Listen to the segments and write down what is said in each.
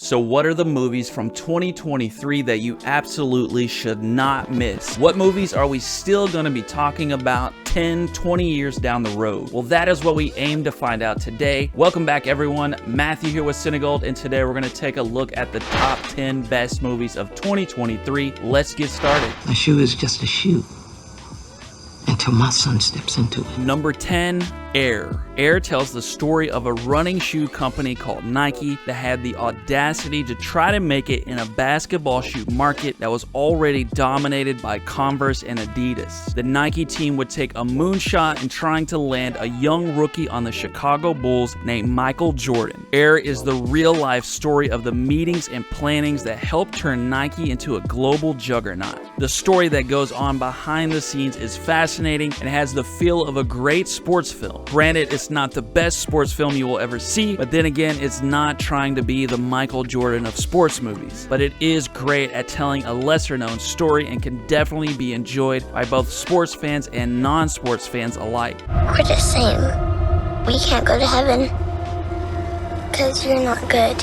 So what are the movies from 2023 that you absolutely should not miss? What movies are we still going to be talking about 10, 20 years down the road? Well, that is what we aim to find out today. Welcome back, everyone. Matthew here with Cinegold, and today we're going to take a look at the top 10 best movies of 2023. Let's get started. A shoe is just a shoe until my son steps into it. Number 10, Air. Air tells the story of a running shoe company called Nike that had the audacity to try to make it in a basketball shoe market that was already dominated by Converse and Adidas. The Nike team would take a moonshot in trying to land a young rookie on the Chicago Bulls named Michael Jordan. Air is the real-life story of the meetings and plannings that helped turn Nike into a global juggernaut. The story that goes on behind the scenes is fascinating and has the feel of a great sports film. Granted, it's not the best sports film you will ever see, but then again, it's not trying to be the Michael Jordan of sports movies. But it is great at telling a lesser-known story and can definitely be enjoyed by both sports fans and non-sports fans alike. We're the same. We can't go to heaven because you're not good.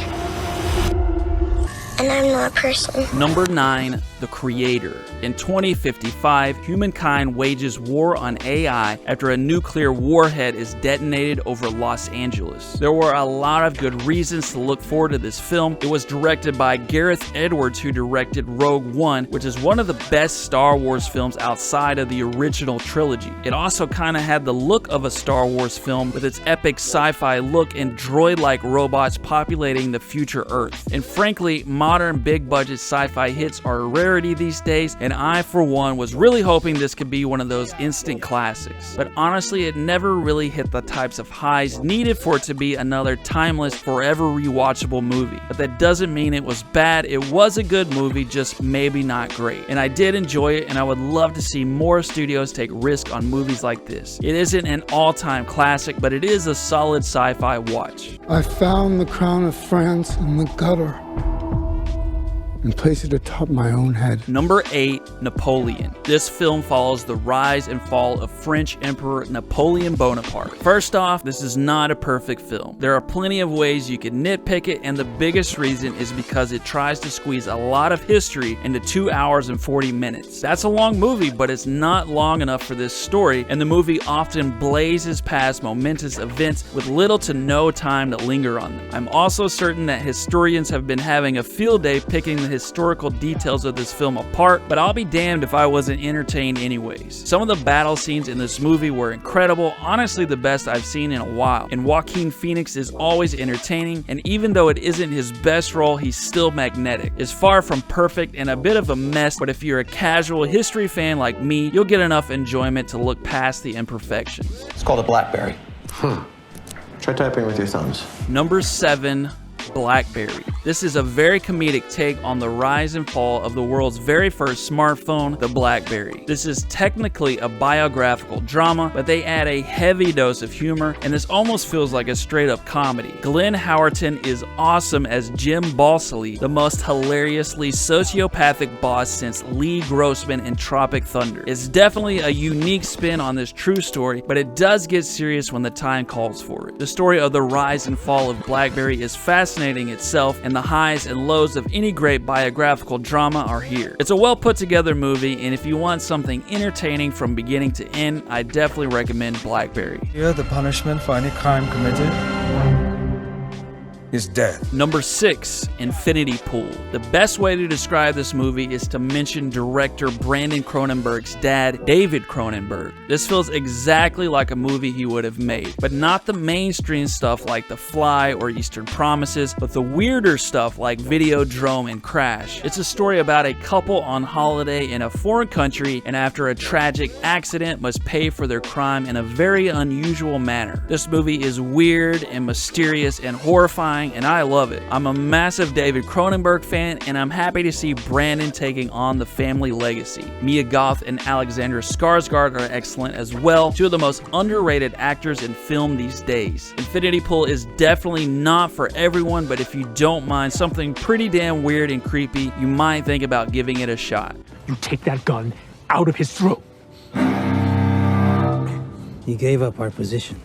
And I'm not a person. Number 9, The Creator. In 2055, humankind wages war on AI after a nuclear warhead is detonated over Los Angeles. There were a lot of good reasons to look forward to this film. It was directed by Gareth Edwards, who directed Rogue One, which is one of the best Star Wars films outside of the original trilogy. It also kind of had the look of a Star Wars film with its epic sci-fi look and droid-like robots populating the future Earth. And frankly, modern big-budget sci-fi hits are a rarity these days, and I, for one, was really hoping this could be one of those instant classics. But honestly, it never really hit the types of highs needed for it to be another timeless, forever rewatchable movie. But that doesn't mean it was bad. It was a good movie, just maybe not great. And I did enjoy it, and I would love to see more studios take risks on movies like this. It isn't an all-time classic, but it is a solid sci-fi watch. I found the crown of France in the gutter and place it atop my own head. Number 8, Napoleon. This film follows the rise and fall of French Emperor Napoleon Bonaparte. First off, this is not a perfect film. There are plenty of ways you can nitpick it, and the biggest reason is because it tries to squeeze a lot of history into 2 hours and 40 minutes. That's a long movie, but it's not long enough for this story, and the movie often blazes past momentous events with little to no time to linger on them. I'm also certain that historians have been having a field day picking the historical details of this film apart, but I'll be damned if I wasn't entertained anyways. Some of the battle scenes in this movie were incredible, honestly the best I've seen in a while, and Joaquin Phoenix is always entertaining, and even though it isn't his best role, he's still magnetic. It's far from perfect and a bit of a mess, but if you're a casual history fan like me, you'll get enough enjoyment to look past the imperfections. It's called a Blackberry. Try typing with your thumbs. Number 7, Blackberry. This is a very comedic take on the rise and fall of the world's very first smartphone, the Blackberry. This is technically a biographical drama, but they add a heavy dose of humor, and this almost feels like a straight-up comedy. Glenn Howerton is awesome as Jim Balsillie, the most hilariously sociopathic boss since Lee Grossman in Tropic Thunder. It's definitely a unique spin on this true story, but it does get serious when the time calls for it. The story of the rise and fall of Blackberry is fascinating itself, and the highs and lows of any great biographical drama are here. It's a well put together movie, and if you want something entertaining from beginning to end, I definitely recommend Blackberry. Here, the punishment for any crime committed is death. Number 6, Infinity Pool. The best way to describe this movie is to mention director Brandon Cronenberg's dad, David Cronenberg. This feels exactly like a movie he would have made, but not the mainstream stuff like The Fly or Eastern Promises, but the weirder stuff like Videodrome and Crash. It's a story about a couple on holiday in a foreign country, and after a tragic accident must pay for their crime in a very unusual manner. This movie is weird and mysterious and horrifying, and I love it. I'm a massive David Cronenberg fan, and I'm happy to see Brandon taking on the family legacy. Mia Goth and Alexandra Skarsgård are excellent as well, two of the most underrated actors in film these days. Infinity Pool is definitely not for everyone, but if you don't mind something pretty damn weird and creepy, you might think about giving it a shot. You take that gun out of his throat. You gave up our position.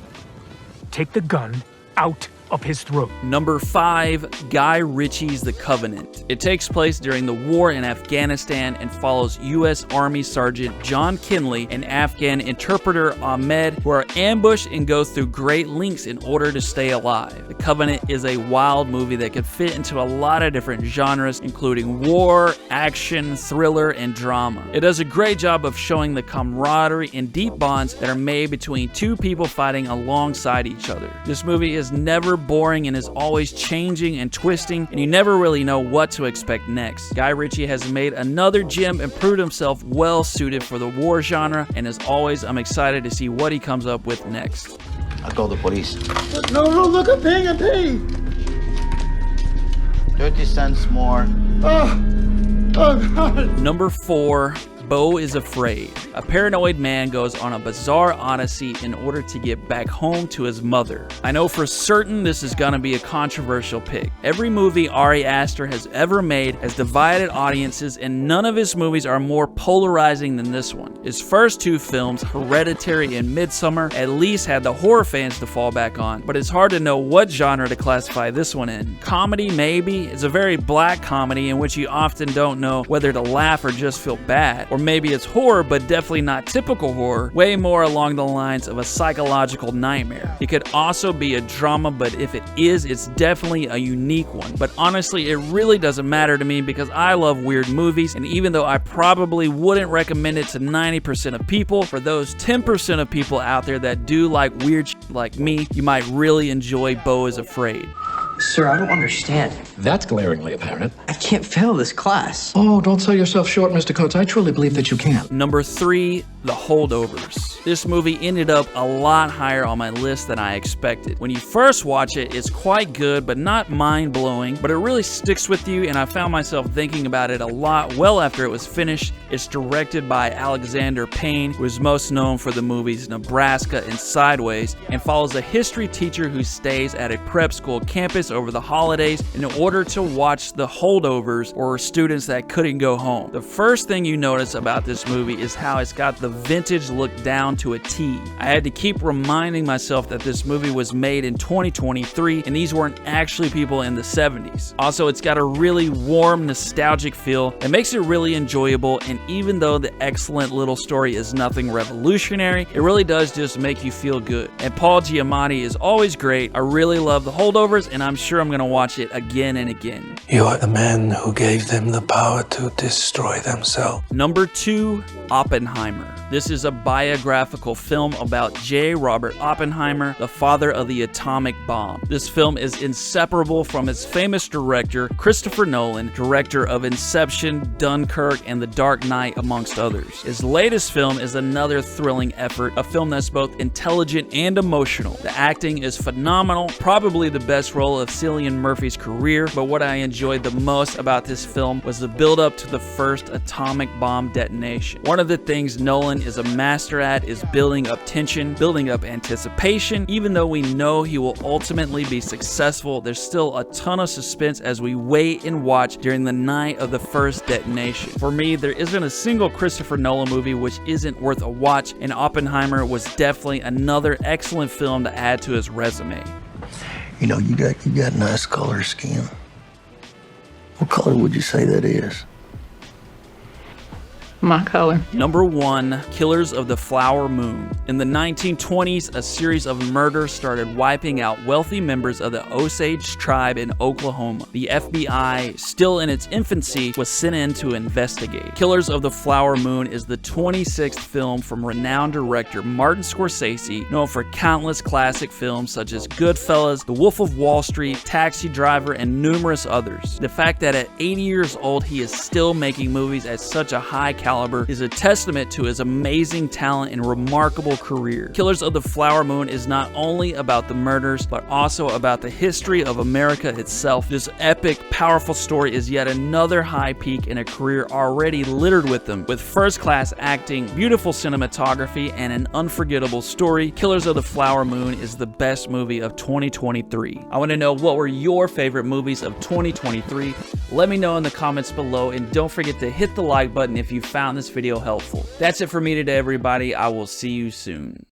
Take the gun out of his throat. Number 5, Guy Ritchie's The Covenant. It takes place during the war in Afghanistan and follows U.S. Army Sergeant John Kinley and Afghan interpreter Ahmed, who are ambushed and go through great lengths in order to stay alive. The Covenant is a wild movie that could fit into a lot of different genres, including war, action, thriller, and drama. It does a great job of showing the camaraderie and deep bonds that are made between two people fighting alongside each other. This movie is never boring and is always changing and twisting, and you never really know what to expect next. Guy Ritchie has made another gem and proved himself well suited for the war genre, and as always, I'm excited to see what he comes up with next. I'll call the police. No, look, I'm paying. 30 cents more. Oh, God. Number 4, Beau is afraid. A paranoid man goes on a bizarre odyssey in order to get back home to his mother. I know for certain this is gonna be a controversial pick. Every movie Ari Aster has ever made has divided audiences, and none of his movies are more polarizing than this one. His first 2 films, Hereditary and Midsommar, at least had the horror fans to fall back on, but it's hard to know what genre to classify this one in. Comedy, maybe? It's a very black comedy in which you often don't know whether to laugh or just feel bad. Or maybe it's horror, but definitely not typical horror, way more along the lines of a psychological nightmare. It could also be a drama, but if it is, it's definitely a unique one. But honestly, it really doesn't matter to me because I love weird movies, and even though I probably wouldn't recommend it to 90% of people, for those 10% of people out there that do like weird shit like me, you might really enjoy Beau is Afraid. Sir, I don't understand. That's glaringly apparent. I can't fail this class. Oh, don't sell yourself short, Mr. Coates. I truly believe that you can. Number 3, The Holdovers. This movie ended up a lot higher on my list than I expected. When you first watch it, it's quite good, but not mind-blowing, but it really sticks with you, and I found myself thinking about it a lot well after it was finished. It's directed by Alexander Payne, who is most known for the movies Nebraska and Sideways, and follows a history teacher who stays at a prep school campus over the holidays in order to watch the holdovers, or students that couldn't go home. The first thing you notice about this movie is how it's got the vintage look down to a T. I had to keep reminding myself that this movie was made in 2023 and these weren't actually people in the 70s. Also, it's got a really warm, nostalgic feel that makes it really enjoyable, and even though the excellent little story is nothing revolutionary, it really does just make you feel good. And Paul Giamatti is always great. I really love The Holdovers, and I'm sure I'm gonna watch it again and again. You are the man who gave them the power to destroy themselves. Number 2, Oppenheimer. This is a biographical film about J. Robert Oppenheimer, the father of the atomic bomb. This film is inseparable from its famous director, Christopher Nolan, director of Inception, Dunkirk, and The Dark Knight, amongst others. His latest film is another thrilling effort, a film that's both intelligent and emotional. The acting is phenomenal, probably the best role of Cillian Murphy's career, but what I enjoyed the most about this film was the build-up to the first atomic bomb detonation. One of the things Nolan is a master at is building up tension, building up anticipation. Even though we know he will ultimately be successful, there's still a ton of suspense as we wait and watch during the night of the first detonation. For me, there isn't a single Christopher Nolan movie which isn't worth a watch, and Oppenheimer was definitely another excellent film to add to his resume. You know, you got nice color skin. What color would you say that is? My color. Number 1, Killers of the Flower Moon. In the 1920s, a series of murders started wiping out wealthy members of the Osage tribe in Oklahoma. The FBI, still in its infancy, was sent in to investigate. Killers of the Flower Moon is the 26th film from renowned director Martin Scorsese, known for countless classic films such as Goodfellas, The Wolf of Wall Street, Taxi Driver, and numerous others. The fact that at 80 years old he is still making movies at such a high caliber is a testament to his amazing talent and remarkable career. Killers of the Flower Moon is not only about the murders, but also about the history of America itself. This epic, powerful story is yet another high peak in a career already littered with them. With first-class acting, beautiful cinematography, and an unforgettable story, Killers of the Flower Moon is the best movie of 2023. I want to know, what were your favorite movies of 2023? Let me know in the comments below, and don't forget to hit the like button if you found this video helpful. That's it for me today, everybody. I will see you soon.